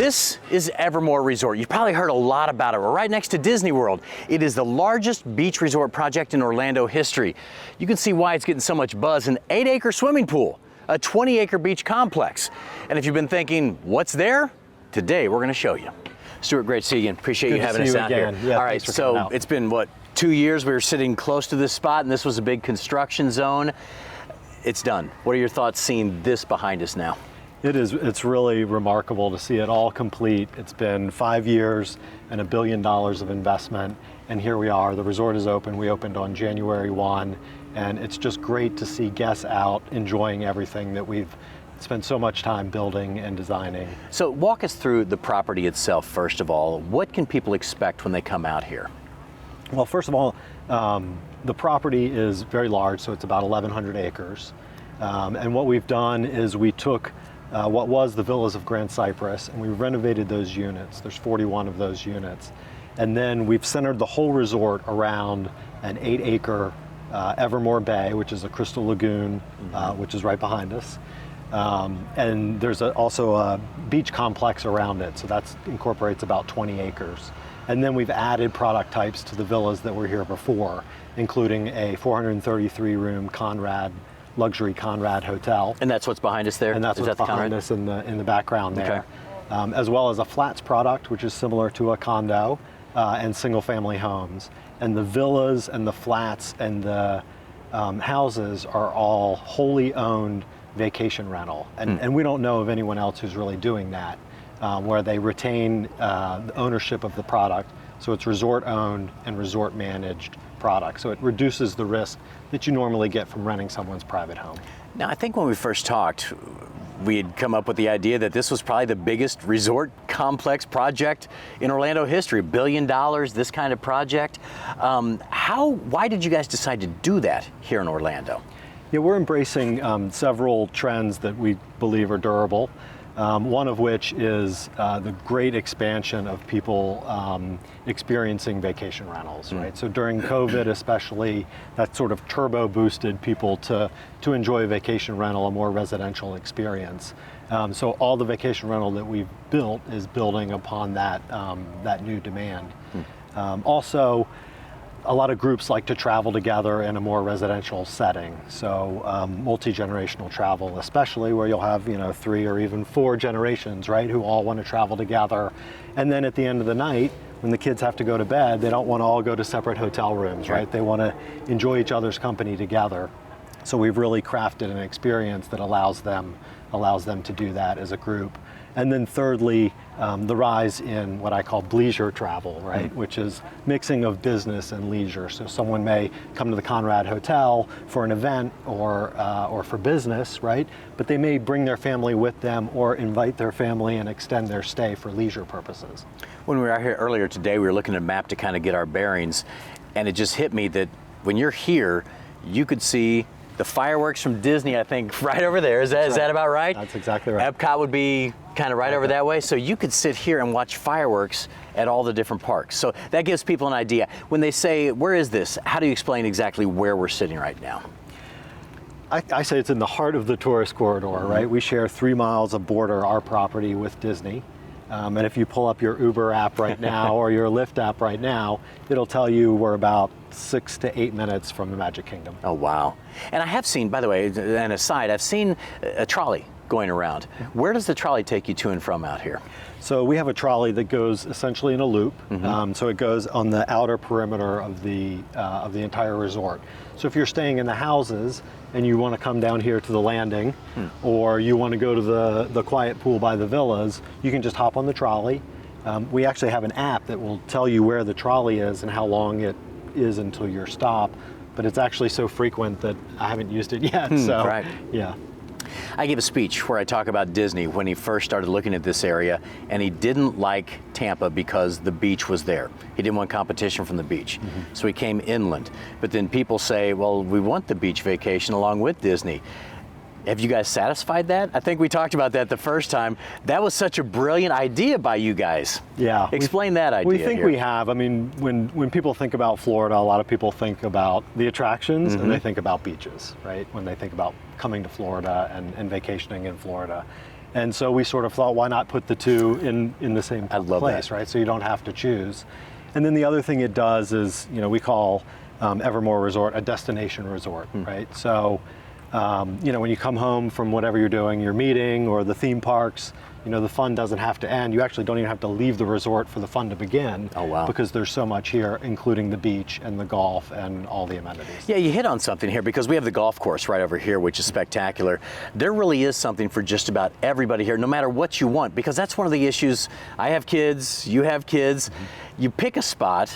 This is Evermore Resort. You've probably heard a lot about it. We're right next to Disney World. It is the largest beach resort project in Orlando history. You can see why it's getting so much buzz. An 8-acre swimming pool, a 20-acre beach complex. And if you've been thinking, what's there? Today we're going to show you. Stuart, great to see you again. Appreciate you having us out here. Yeah, all right, so it's been, what, 2 years? We were sitting close to this spot, and this was a big construction zone. It's done. What are your thoughts seeing this behind us now? It's really remarkable to see it all complete. It's been 5 years and $1 billion of investment, and here we are. The resort is open. We opened on January 1, and it's just great to see guests out enjoying everything that we've spent so much time building and designing. So walk us through the property itself, first of all. What can people expect when they come out here? Well, first of all, the property is very large, so it's about 1,100 acres. And what we've done is we took what was the Villas of Grand Cypress, and we renovated those units. There's 41 of those units. And then we've centered the whole resort around an 8-acre Evermore Bay, which is a crystal lagoon, which is right behind us. And there's also a beach complex around it, so that incorporates about 20 acres. And then we've added product types to the villas that were here before, including a 433-room luxury Conrad hotel. And that's what's behind us there? And that's what's behind us in the background there. Okay. As well as a flats product, which is similar to a condo, and single family homes. And the villas and the flats and the houses are all wholly owned vacation rental. And we don't know of anyone else who's really doing that, where they retain the ownership of the product. So it's resort owned and resort managed product. So it reduces the risk that you normally get from renting someone's private home. Now, I think when we first talked, we had come up with the idea that this was probably the biggest resort complex project in Orlando history. $1 billion, this kind of project. Why did you guys decide to do that here in Orlando? Yeah, we're embracing several trends that we believe are durable. One of which is the great expansion of people experiencing vacation rentals, right? So during COVID especially, that sort of turbo boosted people to enjoy a vacation rental, a more residential experience. So all the vacation rental that we've built is building upon that, that new demand. Also, a lot of groups like to travel together in a more residential setting. So multi-generational travel, especially where you'll have 3 or even 4 generations, right, who all want to travel together. And then at the end of the night, when the kids have to go to bed, they don't want to all go to separate hotel rooms, right? They want to enjoy each other's company together. So we've really crafted an experience that allows them to do that as a group. And then thirdly, the rise in what I call bleisure travel, right? Which is mixing of business and leisure. So someone may come to the Conrad Hotel for an event or for business, right? But they may bring their family with them or invite their family and extend their stay for leisure purposes. When we were out here earlier today, we were looking at a map to kind of get our bearings, and it just hit me that when you're here, you could see the fireworks from Disney, I think, right over there. Is that about right? That's exactly right. Epcot would be kind of right over that way. So you could sit here and watch fireworks at all the different parks. So that gives people an idea. When they say, where is this? How do you explain exactly where we're sitting right now? I say it's in the heart of the tourist corridor, right? We share 3 miles of border, our property, with Disney. And if you pull up your Uber app right now or your Lyft app right now, it'll tell you we're about 6 to 8 minutes from the Magic Kingdom. Oh, wow. And I have seen, by the way, an aside, I've seen a trolley going around. Where does the trolley take you to and from out here? So we have a trolley that goes essentially in a loop. So it goes on the outer perimeter of the entire resort. So if you're staying in the houses and you want to come down here to the landing, or you want to go to the quiet pool by the villas, you can just hop on the trolley. We actually have an app that will tell you where the trolley is and how long it is until your stop, but it's actually so frequent that I haven't used it yet. So, right. Yeah. I gave a speech where I talk about Disney when he first started looking at this area, and he didn't like Tampa because the beach was there. He didn't want competition from the beach. So he came inland. But then people say, well, we want the beach vacation along with Disney. Have you guys satisfied that? I think we talked about that the first time. That was such a brilliant idea by you guys. Yeah. Explain that idea. We think we have. I mean, when people think about Florida, a lot of people think about the attractions and they think about beaches, right? When they think about coming to Florida and vacationing in Florida. And so we sort of thought, why not put the two in the same I love place, that. right? So you don't have to choose. And then the other thing it does is, we call Evermore Resort a destination resort, right? So, when you come home from whatever you're doing, your meeting or the theme parks, the fun doesn't have to end. You actually don't even have to leave the resort for the fun to begin. Oh, wow. Because there's so much here, including the beach and the golf and all the amenities. Yeah, you hit on something here because we have the golf course right over here, which is spectacular. There really is something for just about everybody here, no matter what you want, because that's one of the issues. I have kids, you have kids. You pick a spot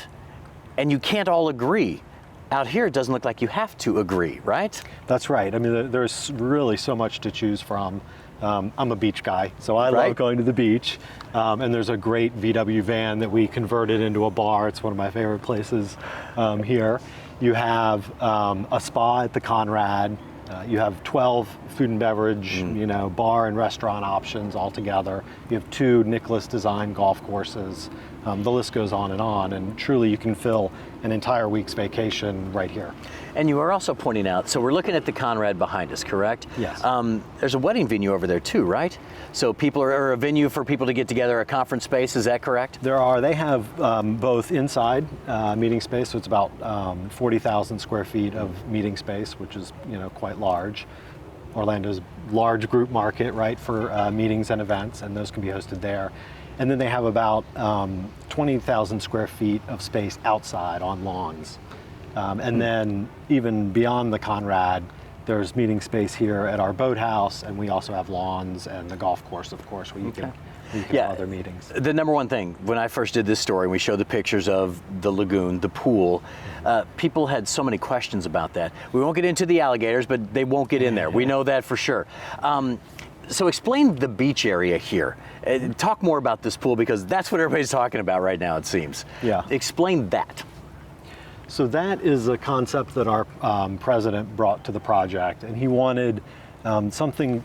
and you can't all agree. Out here, it doesn't look like you have to agree, right? That's right. I mean, there's really so much to choose from. I'm a beach guy, so I Right. love going to the beach. And there's a great VW van that we converted into a bar. It's one of my favorite places here. You have a spa at the Conrad. You have 12 food and beverage, bar and restaurant options all together. You have 2 Nicholas design golf courses. The list goes on, and truly you can fill an entire week's vacation right here. And you are also pointing out, so we're looking at the Conrad behind us, correct? Yes. There's a wedding venue over there too, right? So people or a venue for people to get together, a conference space, is that correct? They have both inside meeting space, so it's about 40,000 square feet of meeting space, which is quite large. Orlando's large group market, right, for meetings and events, and those can be hosted there. And then they have about 20,000 square feet of space outside on lawns. And then even beyond the Conrad, there's meeting space here at our boathouse, and we also have lawns and the golf course, of course, where you can have other meetings. The number one thing, when I first did this story, we showed the pictures of the lagoon, the pool, people had so many questions about that. We won't get into the alligators, but they won't get in there. We know that for sure. So explain the beach area here. Talk more about this pool, because that's what everybody's talking about right now, it seems. Yeah. Explain that. So that is a concept that our president brought to the project, and he wanted something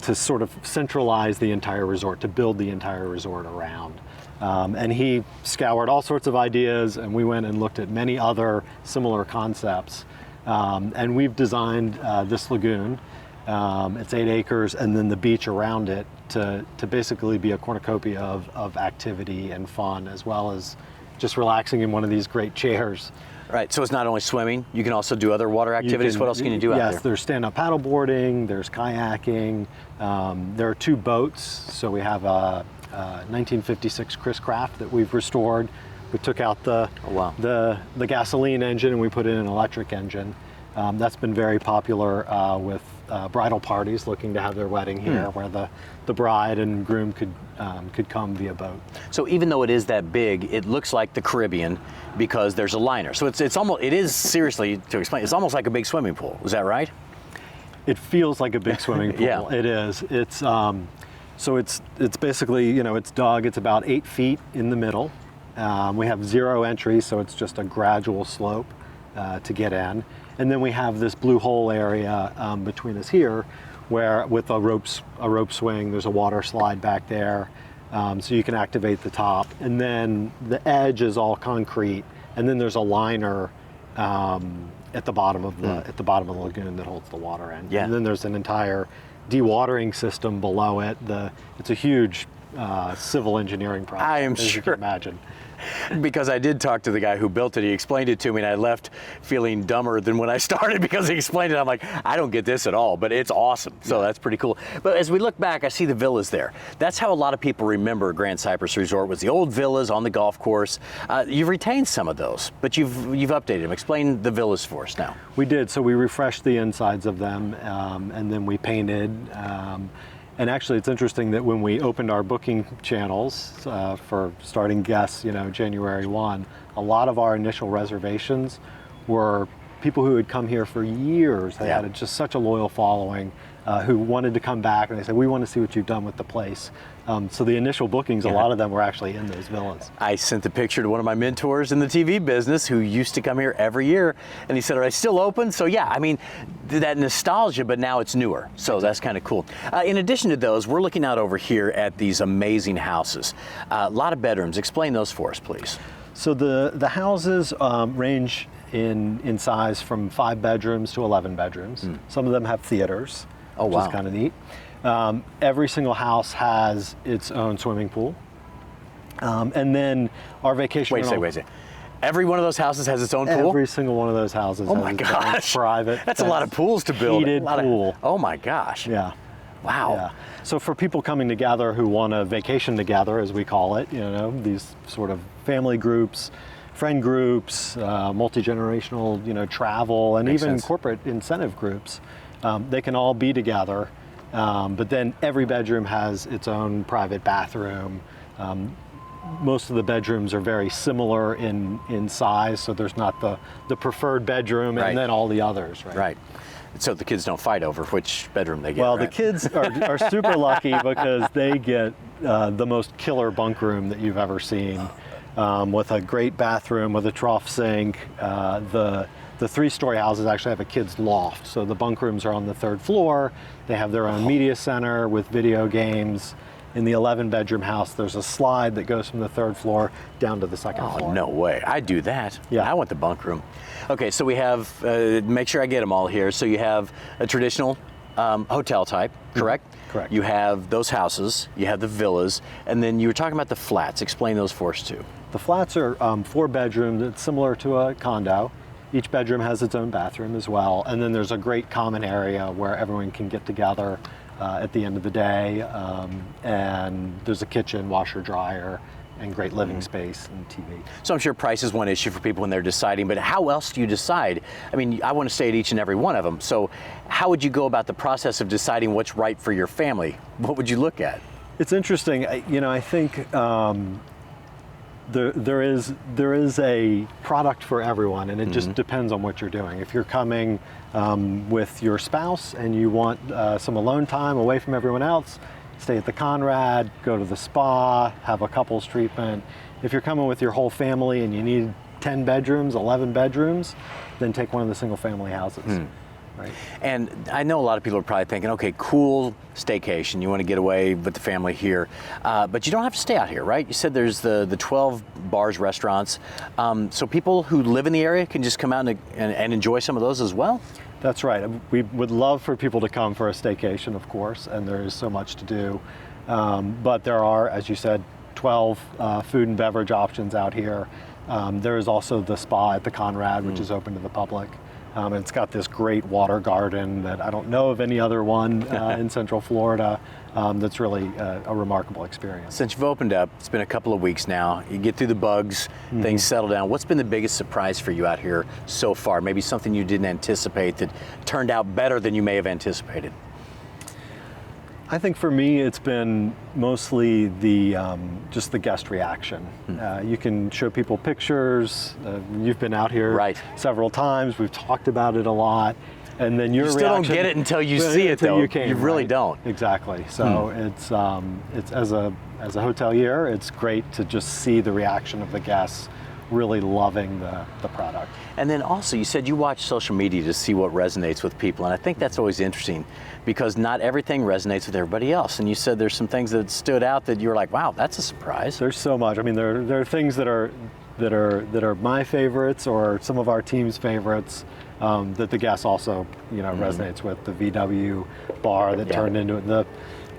to sort of centralize the entire resort, to build the entire resort around. And he scoured all sorts of ideas, and we went and looked at many other similar concepts. And we've designed this lagoon. It's 8 acres, and then the beach around it to basically be a cornucopia of activity and fun, as well as just relaxing in one of these great chairs. Right, so it's not only swimming, you can also do other water activities. What else can you do out there? Yes, there's stand-up paddle boarding, there's kayaking, there are 2 boats. So we have a 1956 Chris Craft that we've restored. We took out the gasoline engine and we put in an electric engine. That's been very popular with bridal parties looking to have their wedding here, where the bride and groom could come via boat. So even though it is that big, it looks like the Caribbean because there's a liner. So it is seriously, to explain, it's almost like a big swimming pool. Is that right? It feels like a big swimming pool. Yeah. It is. So it's basically, it's dug. It's about 8 feet in the middle. We have 0 entry, so it's just a gradual slope to get in. And then we have this blue hole area between us here, where with a rope swing, there's a water slide back there, so you can activate the top. And then the edge is all concrete, and then there's a liner at the bottom of the lagoon that holds the water in. Yeah. And then there's an entire dewatering system below it. It's a huge civil engineering project, I am as you sure. can imagine. Because I did talk to the guy who built it. He explained it to me, and I left feeling dumber than when I started because he explained it. I'm like, I don't get this at all, but it's awesome. So that's pretty cool. But as we look back, I see the villas there. That's how a lot of people remember Grand Cypress Resort, was the old villas on the golf course. You've retained some of those, but you've updated them. Explain the villas for us now. We did. So we refreshed the insides of them, and then we painted. And actually, it's interesting that when we opened our booking channels for starting guests, January 1, a lot of our initial reservations were people who had come here for years. They had just such a loyal following who wanted to come back, and they said, we want to see what you've done with the place. So the initial bookings, a lot of them were actually in those villas. I sent the picture to one of my mentors in the TV business who used to come here every year, and he said, are they still open? So yeah, I mean, that nostalgia, but now it's newer. So that's kind of cool. In addition to those, we're looking out over here at these amazing houses. A lot of bedrooms. Explain those for us, please. So the houses range in size from 5 bedrooms to 11 bedrooms. Some of them have theaters, which is kind of neat. Every single house has its own swimming pool. And then our vacation Wait a second. Every one of those houses has its own pool? Every single one of those houses Oh has my its gosh. own private. That's a lot of pools to build. Heated pool. Oh my gosh. Yeah. Wow. Yeah. So for people coming together who want to vacation together, as we call it, these sort of family groups, friend groups, multi-generational, travel, and Makes even sense. corporate incentive groups, they can all be together. But then every bedroom has its own private bathroom. Most of the bedrooms are very similar in size, so there's not the preferred bedroom Right. and then all the others, right? Right. So the kids don't fight over which bedroom they get. Well, right? the kids are super lucky because they get the most killer bunk room that you've ever seen, with a great bathroom with a trough sink. The 3-story houses actually have a kid's loft, so the bunk rooms are on the 3rd floor. They have their own media center with video games. In the 11-bedroom house, there's a slide that goes from the 3rd floor down to the 2nd floor. Oh, no way. I'd do that. Yeah. I want the bunk room. Okay, so we have, make sure I get them all here. So you have a traditional hotel type, correct? Correct. You have those houses, you have the villas, and then you were talking about the flats. Explain those for us too. The flats are 4 bedrooms. It's similar to a condo. Each bedroom has its own bathroom as well. And then there's a great common area where everyone can get together at the end of the day. And there's a kitchen, washer, dryer, and great living space and TV. So I'm sure price is one issue for people when they're deciding, but how else do you decide? I mean, I want to stay at each and every one of them. So how would you go about the process of deciding what's right for your family? What would you look at? It's interesting. I think there is a product for everyone, and it just depends on what you're doing. If you're coming with your spouse and you want some alone time away from everyone else, stay at the Conrad, go to the spa, have a couples treatment. If you're coming with your whole family and you need 10 bedrooms, 11 bedrooms, then take one of the single family houses. Right. And I know a lot of people are probably thinking, okay, cool staycation, you want to get away with the family here, but you don't have to stay out here, right? You said there's the 12 bars, restaurants, so people who live in the area can just come out and enjoy some of those as well? That's right. We would love for people to come for a staycation, of course, and there is so much to do. But there are, as you said, 12 food and beverage options out here. There is also the spa at the Conrad, which is open to the public. And it's got this great water garden that I don't know of any other one in Central Florida. That's really a remarkable experience. Since you've opened up, it's been a couple of weeks now, you get through the bugs, things settle down. What's been the biggest surprise for you out here so far? Maybe something you didn't anticipate that turned out better than you may have anticipated? I think for me, it's been mostly just the guest reaction. You can show people pictures. You've been out here Right. several times. We've talked about it a lot. And then your You still reaction, don't get it until you see it, until though. You, came, You really right? don't. Exactly. So it's as a hotelier, it's great to just see the reaction of the guests really loving the product. And then also, you said you watch social media to see what resonates with people, and I think that's always interesting because not everything resonates with everybody else. And you said there's some things that stood out that you were like, wow, that's a surprise. There's so much. I mean, there are things that are my favorites or some of our team's favorites that the guests also resonates with. The VW bar that turned into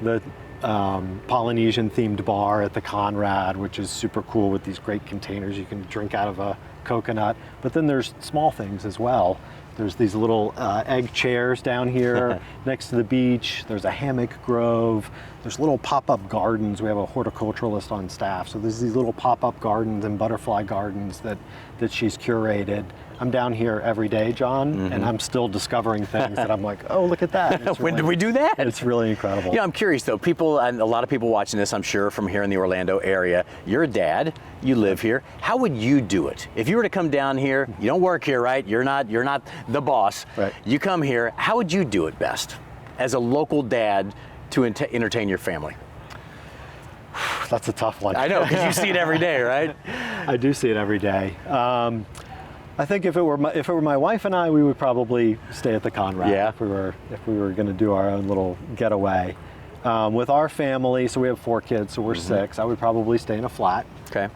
the Polynesian themed bar at the Conrad, which is super cool with these great containers you can drink out of a coconut. But then there's small things as well. There's these little egg chairs down here next to the beach. There's a hammock grove. There's little pop-up gardens. We have a horticulturalist on staff. So there's these little pop-up gardens and butterfly gardens that she's curated. I'm down here every day, John, and I'm still discovering things that I'm like, oh, look at that. When did we do that? It's really incredible. Yeah, I'm curious though. People, and a lot of people watching this, I'm sure, from here in the Orlando area. You're a dad. You live here. How would you do it if you were to come down here? You don't work here, right? You're not the boss. Right. You come here. How would you do it best as a local dad to entertain your family? That's a tough one. I know, because you see it every day, right? I do see it every day. I think if it were my wife and I, we would probably stay at the Conrad. Yeah. If we were going to do our own little getaway. With our family, so we have 4 kids, so we're 6. I would probably stay in a flat. Okay.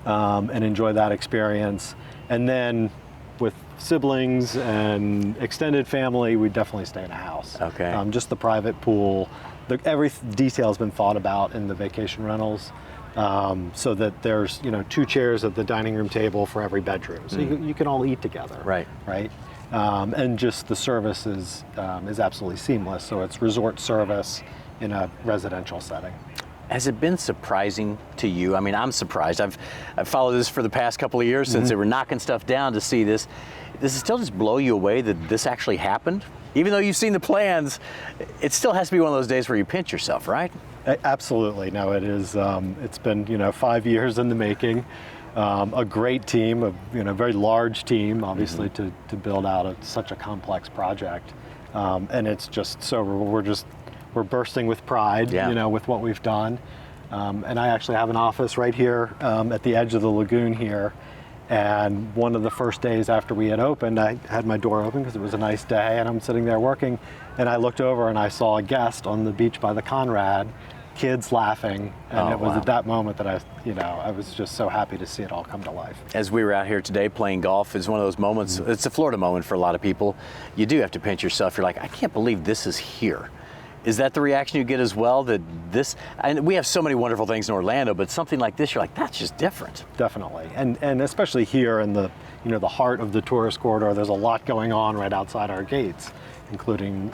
And enjoy that experience. And then with siblings and extended family, we definitely stay in a house. Okay. Just the private pool, every detail's been thought about in the vacation rentals, so that there's 2 chairs at the dining room table for every bedroom, so you can all eat together. Right. Right. And just the service is absolutely seamless. So it's resort service in a residential setting. Has it been surprising to you? I mean, I'm surprised. I've followed this for the past couple of years since they were knocking stuff down to see this. Does it still just blow you away that this actually happened? Even though you've seen the plans, it still has to be one of those days where you pinch yourself, right? Absolutely. No, it is. It's been 5 years in the making. A great team, a very large team, obviously, to build out such a complex project, and it's just so we're bursting with pride, with what we've done. And I actually have an office right here at the edge of the lagoon here. And one of the first days after we had opened, I had my door open because it was a nice day, and I'm sitting there working, and I looked over and I saw a guest on the beach by the Conrad, kids laughing, and it was at that moment that I was just so happy to see it all come to life. As we were out here today playing golf, it's one of those moments, it's a Florida moment for a lot of people. You do have to pinch yourself. You're like, I can't believe this is here. Is that the reaction you get as well, that this, and we have so many wonderful things in Orlando, but something like this, you're like, that's just different. Definitely, and especially here in the the heart of the tourist corridor, there's a lot going on right outside our gates, including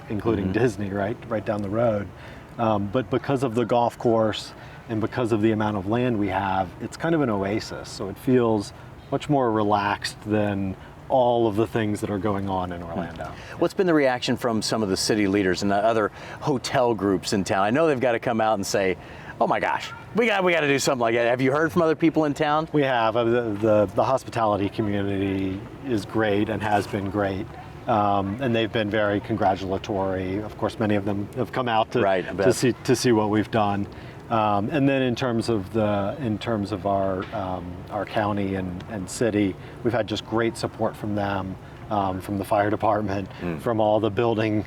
Disney, right down the road. But because of the golf course and because of the amount of land we have, it's kind of an oasis. So it feels much more relaxed than all of the things that are going on in Orlando. What's been the reaction from some of the city leaders and the other hotel groups in town? I know they've got to come out and say, oh my gosh, we got to do something like that. Have you heard from other people in town? We have. The hospitality community is great and has been great. And they've been very congratulatory. Of course, many of them have come out to see what we've done. And then in terms of our county and city, we've had just great support from them, from the fire department, from all the building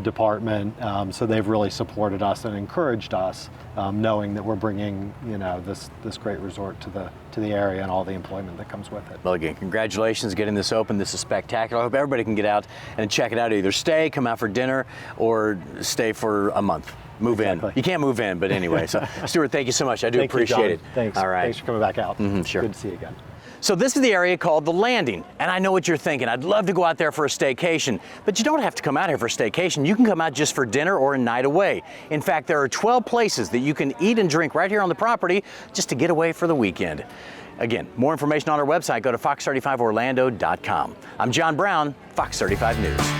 department. So they've really supported us and encouraged us, knowing that we're bringing this great resort to the area and all the employment that comes with it. Well, again, congratulations getting this open. This is spectacular. I hope everybody can get out and check it out. Either stay, come out for dinner, or stay for a month. Move in. You can't move in, but anyway. So, Stuart, thank you so much. I do appreciate it. Thanks. All right. Thanks for coming back out. Sure. Good to see you again. So this is the area called The Landing, and I know what you're thinking. I'd love to go out there for a staycation, but you don't have to come out here for a staycation. You can come out just for dinner or a night away. In fact, there are 12 places that you can eat and drink right here on the property just to get away for the weekend. Again, more information on our website. Go to fox35orlando.com. I'm John Brown, Fox 35 News.